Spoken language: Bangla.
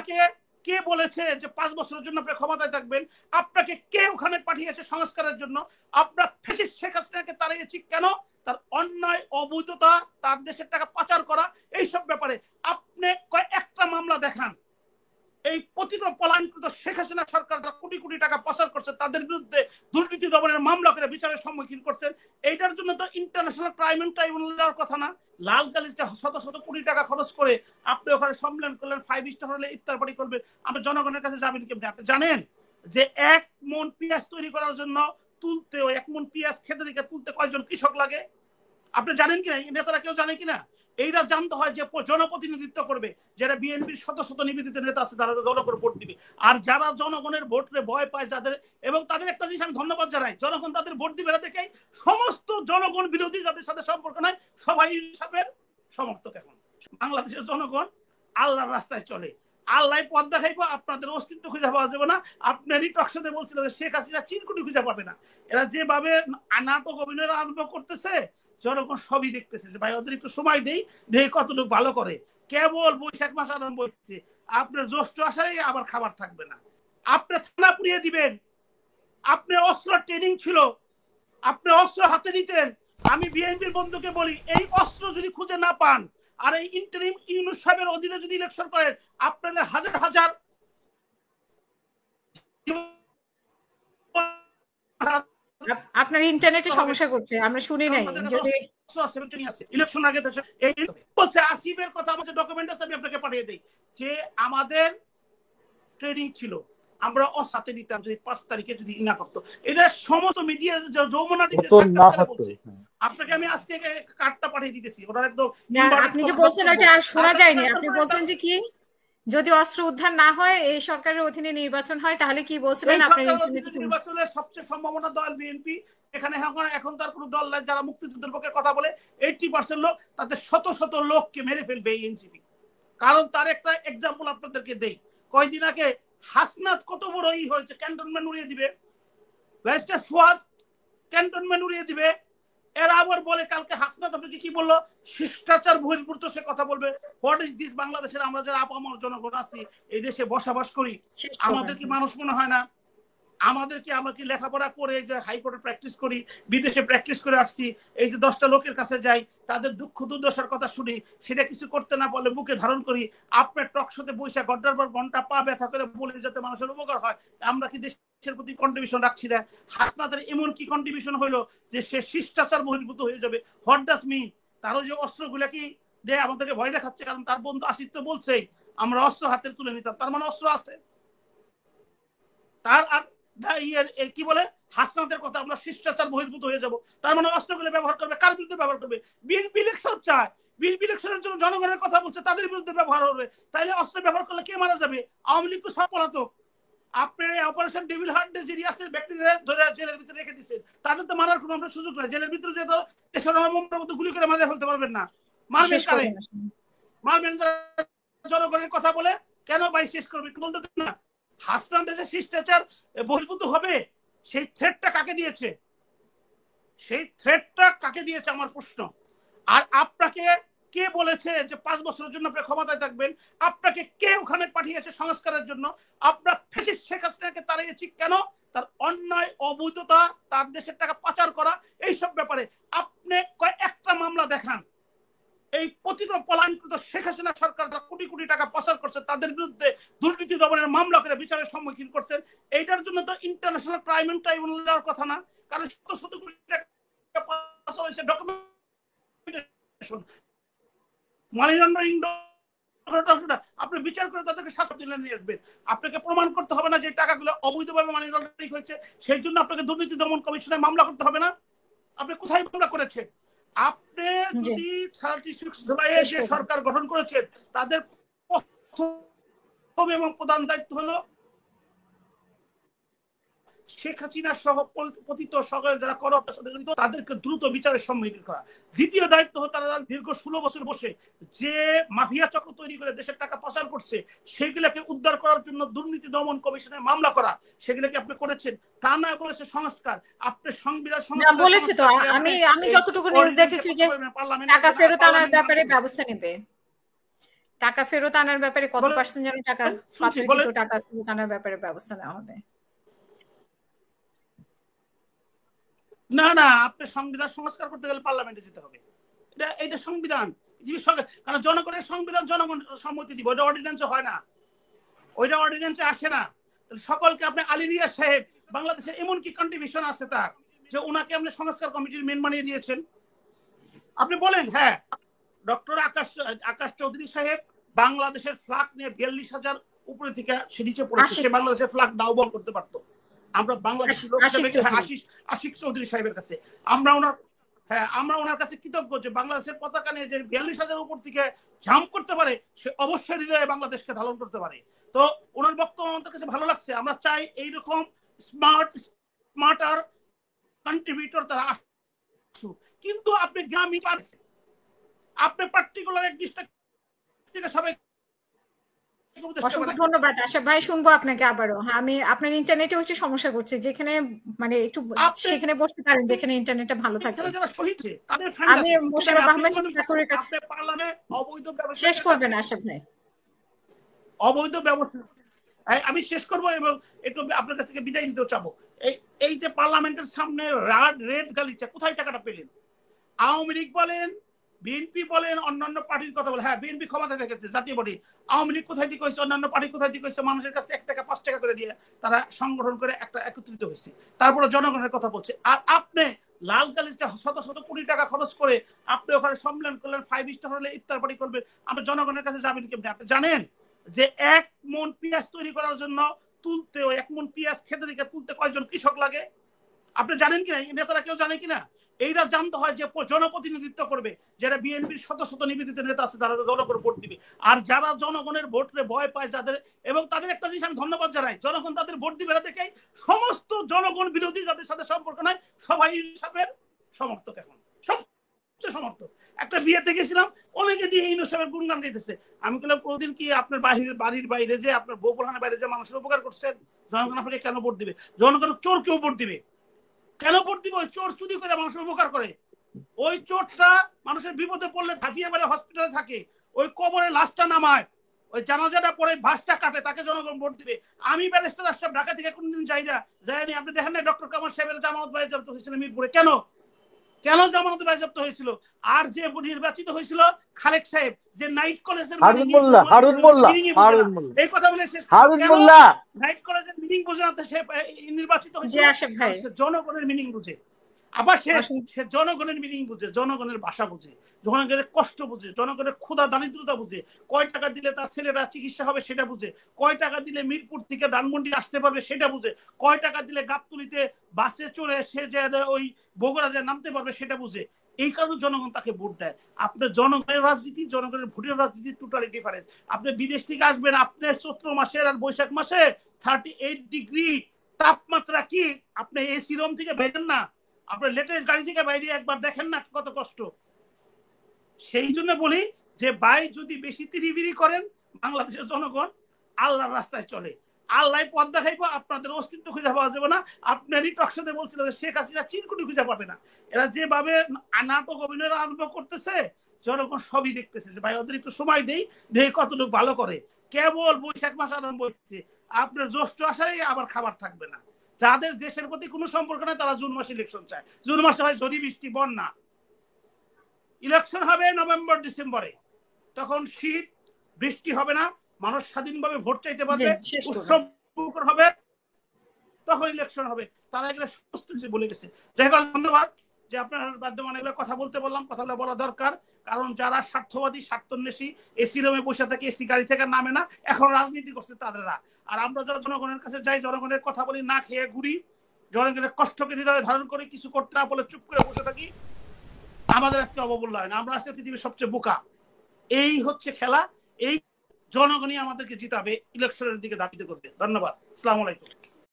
আপনাকে কে বলেছে যে 5 বছরের জন্য আপনি ক্ষমতায় থাকবেন? আপনাকে কে ওখানে পাঠিয়েছে সংস্কারের জন্য? আমরা ফ্যাসিস্ট শেখ হাসিনাকে তাড়িয়েছি কেন? তার অন্যায়, অবৈধতা, তার দেশের টাকা পাচার করা, এইসব ব্যাপারে আপনি একটা মামলা দেখান। এই পতিত পলায়নকৃত শেখ হাসিনা সরকার কোটি কোটি টাকা পাচার করছে, তাদের বিরুদ্ধে দুর্নীতি দমনের মামলা করে বিচারের সম্মুখীন করছেন। এইটার জন্য তো ইন্টারন্যাশনাল ক্রাইম ট্রাইব্যুনাল যাওয়ার কথা না। লাল গালিচা শত শত কোটি টাকা খরচ করে আপনি ওখানে সম্মেলন করলেন, 5 স্টার হলে ইফতার পার্টি করবেন, আপনি জনগণের কাছে যাবেন কেমনি? আপনি জানেন যে 1 মণ পেঁয়াজ তৈরি করার জন্য তুলতে, 1 মণ পেঁয়াজ খেতে দিকে তুলতে কয়জন কৃষক লাগে? আপনি জানেন কিনা? নেতারা কেউ জানে কিনা? এইটা জানতে হয় যে জনপ্রতিনিধিত্ব করবে, যারা বিএনপির শত শত নিবেদিত নেতা আছে, তারা জনগণের ভোট দিবে। আর যারা জনগণের ভোটে ভয় পায় যাদের, এবং তাদের একটা জিনিস আমি ধন্যবাদ জানাই, জনগণ তাদের ভোট দিবে না দেখেই সমস্ত জনগণ বিরোধী যাদের সাথে সম্পর্ক নাই সবাই ইনসাফের সমর্থক। এখন বাংলাদেশের জনগণ আল্লাহর রাস্তায় চলে, আল্লাহ পথ দেখাইবো, আপনাদের অস্তিত্ব খুঁজে পাওয়া যাবে না। আপনারই টকশোতে বলছিল যে শেখ হাসিনা চিরকুটি খুঁজে পাবে না। এরা যেভাবে নাটক অভিনয় আরম্ভ করতেছে, জনগণ সবই দেখতেছে যে ভাই ওদের একটু সময় দেই, দেখে কতটুকু ভালো করে। কেবল বৈশাখ মাস আরম্ভ হচ্ছে, আপনার জ্যৈষ্ঠ আসায় আবার খাবার থাকবে না। আপনি থানা পুড়িয়ে দিবেন, আপনার অস্ত্র ট্রেনিং ছিল, আপনি অস্ত্র হাতে নিতেন। আমি বিএনপির বন্ধুকে বলি, এই অস্ত্র যদি খুঁজে না পান আর এই ইন্টারিম ইউনূস সাহেবের অধীনে যদি ইলেকশন করেন, আপনাদের হাজার হাজার আপনার ইন্টারনেটে সমস্যা করছে, আমরা শুনি নাই। যদি ইলেকশন আগে বলছে আসিফের কথা, আমাদের ডকুমেন্ট আছে, আমি আপনাকে পাঠিয়ে দেই, যে আমাদের ট্রেনিং ছিল, আমরা অসাথে দিতাম যদি 5 তারিখে যদি না করতো। এটা সমস্ত মিডিয়া যৌমনা বলছে। আপনাকে আমি আজকে কার্ডটা পাঠিয়ে দিতেছি, ওটা একদম। আপনি যে বলছেন ওটা আর শোনা যায়নি। আপনি বলছেন যে কি, যদি অস্ত্র উদ্ধার না হয়, এই সরকারের অধীনে নির্বাচন হয়, তাহলে কি বলছিলেন? আপনার নির্বাচনের সবচেয়ে সম্ভাবনা দল বিএনপি। এখানে এখন তার কোনো দল নাই যারা মুক্তিযুদ্ধের পক্ষে কথা বলে। 80% লোক, তাদের শত শত লোককে মেরে ফেলবে এই এনসিপি। কারণ তার একটা এক্সাম্পল আপনাদেরকে দেই। কয়দিন আগে হাসনাত কত বড় হয়েছে, ক্যান্টনমেন্ট উড়িয়ে দিবে, ব্যারিস্টার ফুয়াদ ক্যান্টনমেন্ট উড়িয়ে দিবে। এরা আবার বলে, কালকে হাসনাত আপনাকে কি বললো? শিষ্টাচার বহির্ভূত সে কথা বলবে। What is this? বাংলাদেশের আমরা যারা আপামর জনগণ আছি, এই দেশে বসবাস করি, আমাদের কি মানুষ মনে হয় না? আমরা কি লেখাপড়া করে যে হাইকোর্টে প্র্যাকটিস করি, বিদেশে প্র্যাকটিস করে আসছি, এই যে 10টা লোকের কাছে যাই, তাদের দুঃখ দুর্দশার কথা শুনি, সেটা কিছু করতে না পারলে বুকে ধারণ করি। আপনার টকশোতে বসে ঘন্টার পর ঘন্টা পা ব্যথা করে বলি যাতে মানুষের উপকার হয়। আমরা কি দেশের প্রতি কন্ট্রিবিউশন রাখছি না? হাসনাতের এমন কি কন্ট্রিবিউশন হইলো যে সে শিষ্টাচার বহির্ভূত হয়ে যাবে? What does mean? তারও যে অস্ত্রগুলা কি দেয় আমাদেরকে ভয় দেখাচ্ছে, কারণ তার বন্ধু আসিফ তো বলছেই আমরা অস্ত্র হাতে তুলে নিতাম, তার মানে অস্ত্র আছে তার। আর কি বলে হাসনাতের কথা, আমরা শিষ্টাচার বহির্ভূত হয়ে যাব, তার মানে অস্ত্রগুলো ব্যবহার করবে। কার বিরুদ্ধে ব্যবহার করবে? বিএনপি ইলেকশন চায়, বিএনপি ইলেকশনের জন্য জনগণের কথা বলছে, তাদের বিরুদ্ধে ব্যবহার হবে। তাইলে অস্ত্র ব্যবহার করলে কে মারা যাবে? আওয়ামী লীগ তো সব পলাতক। আপনার এই অপারেশন ডেভিল হার্ট ডিজিয়াসের ব্যক্তিদের ধরে জেলের ভিতরে রেখে দিচ্ছেন, তাদের তো মারার কোনো আমরা সুযোগ নাই। জেলের ভিতরে যেহেতু 3রা নভেম্বরের মতো গুলি করে মারা ফেলতে পারবেন না। মারবেন কারে? মারবেন জনগণের কথা বলে। কেন ভাই শেষ করবে বলতে না? হাসনাত দেশে শিষ্টাচার বহির্ভূত হবে, সেই থ্রেটটা কাকে দিয়েছে? সেই থ্রেটটা কাকে দিয়েছে আমার প্রশ্ন। আর আপনাকে কে বলেছে যে 5 বছরের জন্য আপনি ক্ষমতায় থাকবেন? আপনাকে কে ওখানে পাঠিয়েছে সংস্কারের জন্য? আমরা ফ্যাসিস্ট শেখ হাসিনাকে তাড়িয়েছি কেন? তার অন্যায়, অবৈধতা, তার দেশের টাকা পাচার করা, এইসব ব্যাপারে আপনি একটা মামলা দেখান। এই পতিত পলায়নকৃত শেখ হাসিনা সরকার কোটি কোটি টাকা পাচার করছে, তাদের বিরুদ্ধে দুর্নীতি দমনের মামলা করে বিচারের সম্মুখীন করছেন। এইটার জন্য তো ইন্টারন্যাশনাল ক্রাইম ট্রাইব্যুনাল যাওয়ার কথা না। কারণ শত শত কোটি টাকা পাচার হয়েছে, ডকুমেন্টেশন, মানি লন্ডারিং, আপনি বিচার করে তাদেরকে শাস্তি নিয়ে আসবেন। আপনাকে প্রমাণ করতে হবে না যে টাকাগুলো অবৈধভাবে মানি লন্ডারিং হয়েছে, সেই জন্য আপনাকে দুর্নীতি দমন কমিশনে মামলা করতে হবে না। আপনি কোথায় মামলা করেছেন? আপনি যদি 36 জুলাইয়ে যে সরকার গঠন করেছেন, তাদের প্রথম এবং প্রধান দায়িত্ব হলো শেখ হাসিনা সহ পতিত সকল যারা করপ্টের সাথে জড়িত তাদেরকে দ্রুত বিচারের সম্মুখীন করা। দ্বিতীয় দায়িত্ব হলো তারা দীর্ঘ 16 বছর বসে যে মাফিয়া চক্র তৈরি করে দেশের টাকা পাচার করছে, সেগুলোকে উদ্ধার করার জন্য দুর্নীতি দমন কমিশনে মামলা করা। সেগুলোকে আপনি করেছেন, তা না বলেছে সংস্কার। আপনি সংবিধান সংস্কার বলেছে তো, আমি যতটুকু নিউজ দেখেছি যে টাকা ফেরত আনার ব্যাপারে ব্যবস্থা নেবে। টাকা ফেরত আনার ব্যাপারে কত পার্সেন্ট যেন টাকা পাচারকৃত টাকা ফেরত আনার ব্যাপারে ব্যবস্থা নেওয়া হবে? না না, আপনি সংবিধান সংস্কার করতে গেলে পার্লামেন্টে যেতে হবে। এটা সংবিধান, কারণ জনগণের সংবিধান জনগণ সম্মতি দিব, ওইটা অর্ডিন্যান্সে হয় না, ওইটা অর্ডিন্যান্সে আসে না। সকলকে আপনি আলী রিয়াজ সাহেব বাংলাদেশের এমন কি কন্ট্রিবিউশন আছে তার যে ওনাকে আপনি সংস্কার কমিটির মেন বানিয়ে দিয়েছেন? আপনি বলেন হ্যাঁ ডক্টর আকাশ চৌধুরী সাহেব বাংলাদেশের ফ্ল্যাগ নিয়ে 42,000 উপরে থেকে সে নিচে পড়েছে, সে বাংলাদেশের ফ্ল্যাগ নাও বল করতে পারতো। আমরা বাংলাদেশের লোক আশিক চৌধুরী সাহেবের কাছে আমরা ওনার কাছে কৃতজ্ঞ যে বাংলাদেশের পতাকা নিয়ে যে 42,000 উপর থেকে জাম্প করতে পারে, সে অবশ্যই হৃদয়ে বাংলাদেশকে ধারণ করতে পারে। তো ওনার বক্তব্য আমাদের কাছে ভালো লাগছে। আমরা চাই এইরকম স্মার্টার কন্ট্রিবিউটর তারা আসুক, কিন্তু আপনি গ্রামীণ আপনি পার্টিকুলার এক ডিস্ট্রিক্ট থেকে সবাই। অসংখ্য ধন্যবাদ আশা ভাই, শুনবো আপনাকে আবারও। আমি আপনার ইন্টারনেটে হচ্ছে সমস্যা করছে, যেখানে মানে একটু সেখানে বসতে পারেন যেখানে ইন্টারনেটটা ভালো থাকে। আমি মোশাররফ আহমেদ ঠাকুরের কাছে শেষ করবেন আশা ভাই। অবৈধ ব্যবস্থা আমি শেষ করব এবং একটু আপনার কাছ থেকে বিদায় নিতে চাবো। এই যে পার্লামেন্টের সামনে রেড গালিচা, কোথায় টাকাটা পেলেন? আওয়ামী লীগ বলেন, বিএনপি বলেন, অন্যান্য পার্টির কথা বলে, হ্যাঁ বিএনপি ক্ষমতায় দেখেছে জাতীয় বডি। আওয়ামী লীগ কোথায় দিকে হয়েছে, অন্যান্য পার্টি কোথায় দিকে হয়েছে? মানুষের কাছে 1 টাকা 5 টাকা করে দিয়ে তারা সংগঠন করে একটা একত্রিত হয়েছে, তারপরে জনগণের কথা বলছে। আর আপনি লাল গালিচা শত শত কোটি টাকা খরচ করে আপনি ওখানে সম্মেলন করলেন, 5 স্টার হলে ইফতার পার্টি করবেন, আপনি জনগণের কাছে যাবেন কেমনি? আপনি জানেন যে 1 মণ পেঁয়াজ তৈরি করার জন্য তুলতে, 1 মণ পেঁয়াজ খেতে দিকে তুলতে কয়জন কৃষক লাগে? আপনি জানেন কিনা? নেতারা কেউ জানে কিনা? এইটা জানতে হয় যে জনপ্রতিনিধিত্ব করবে, যারা বিএনপির শত শত নিবেদিত নেতা আছে তারা জনগণের ভোট দিবে। আর যারা জনগণের ভোটে ভয় পায় যাদের, এবং তাদের একটা জিনিস আমি ধন্যবাদ জানাই, জনগণ তাদের ভোট দিবে না দেখে সমস্ত জনগণ বিরোধী যাদের সাথে সম্পর্ক নাই সবাই ইনসাফের সমর্থক। এখন সবচেয়ে সমর্থক। একটা বিয়েতে গেছিলাম, অনেকে দিয়ে ইনসাফের গুণগান গাইতেছে। আমি বললাম কোনদিন কি আপনার বাড়ির বাইরে যে আপনার বউপ্রধানের বাইরে যে মানুষের উপকার করছেন, জনগণ আপনাকে কেন ভোট দিবে? জনগণ চোর কেউ ভোট দিবে কেন? ভোট দিবে ওই চোর চুরি করে মানুষের উপকার করে, ওই চোরটা মানুষের বিপদে পড়লে ঝাঁপিয়ে বেড়ে হসপিটালে থাকে, ওই কবরে লাশটা নামায়, ওই জানাজাটা পরে ভাসটা কাটে, তাকে জনগণ ভোট দিবে। আমি ব্যারিস্টার আশরাফ ঢাকা থেকে কোনদিন যাইনি। আপনি দেখেন না ডক্টর কামাল সাহেবের জামানত বাজেয়াপ্ত হয়েছিল মিরপুরে, কেন জামানত বাজেয়াপ্ত হয়েছিল? আর যে নির্বাচিত হয়েছিল খালেক সাহেব, যে নাইট কলেজের হারুন মোল্লা এই কথা বলে নাইট কলেজের মিনিং বোঝে না, সে নির্বাচিত হয়েছিল। জনগণের মিনিং বুঝে, আবার সে জনগণের মিনিং বুঝে, জনগণের ভাষা বুঝে, জনগণের কষ্ট বুঝে, জনগণের ক্ষুধা দারিদ্রতা বুঝে, কয় টাকা দিলে তার ছেলেরা চিকিৎসা হবে সেটা বুঝে, কয় টাকা দিলে মিরপুর থেকে ধানমন্ডি আসতে পারবে সেটা বুঝে, কয় টাকা দিলে গাবতলীতে বাসে চড়ে সে যে ওই বগুড়া যে নামতে পারবে সেটা বুঝে। এই কারণে জনগণ তাকে ভোট দেয়। আপনার জনগণের রাজনীতি, জনগণের ভোটের রাজনীতি টোটালি ডিফারেন্স। আপনি বিদেশ থেকে আসবেন, আপনার চৈত্র মাসের আর বৈশাখ মাসে 38 ডিগ্রি তাপমাত্রা, কি আপনি এসি রুম থেকে বেরেন না? আপনার লেটেস্ট গাড়ি থেকে বাইরে একবার দেখেন না কত কষ্ট। সেই জন্য বলি যে ভাই যদি বেশি তিরিবিরি করেন, বাংলাদেশের জনগণ আল্লাহর রাস্তায় চলে, আল্লাহ পথ দেখাইবো, আপনাদের অস্তিত্ব খুঁজে পাওয়া যাবে না। আপনারই টকশোতে বলছিল যে শেখ হাসিনা চিরকুটি খুঁজে পাবে না। এরা যেভাবে নাটক অভিনয় আরম্ভ করতেছে, জনগণ সবই দেখতেছে যে ভাই ওদের একটু সময় দেই, দেখে কতটুকু ভালো করে। কেবল বৈশাখ মাস আরম্ভ হচ্ছে, আপনার জ্যৈষ্ঠ আসারে আবার খাবার থাকবে না। যাদের দেশের প্রতি কোনো সম্পর্ক নাই তারা জুন মাসে ইলেকশন চায়। জুন মাসে হয় ঝড়ি বৃষ্টি বন্যা। ইলেকশন হবে নভেম্বর ডিসেম্বরে, তখন শীত বৃষ্টি হবে না, মানুষ স্বাধীনভাবে ভোট চাইতে পারবে, উৎসব হবে, তখন ইলেকশন হবে। তারা এগুলো সমস্ত কিছু বলে গেছে। যাই হোক ধন্যবাদ যে আপনার মাধ্যমে অনেকগুলো কথা বলতে বললাম, কথাগুলো বলা দরকার। কারণ যারা স্বার্থবাদী, স্বার্থন্বেষী, এসি রুমে বসে থাকে, এসি গাড়ি থেকে নামে না, এখন রাজনীতি করছে তাদেরা। আর আমরা যারা জনগণের কাছে যাই, জনগণের কথা বলি, না খেয়ে ঘুরি, জনগণের কষ্টকে হৃদয়ে ধারণ করে কিছু করতে না বলে চুপ করে বসে থাকি, আমাদের আজকে অবমূল্যায়ন। আমরা আজকে পৃথিবীর সবচেয়ে বোকা। এই হচ্ছে খেলা। এই জনগণই আমাদেরকে জিতাবে, ইলেকশনের দিকে ধাবিত করবে। ধন্যবাদ। আসসালামু আলাইকুম।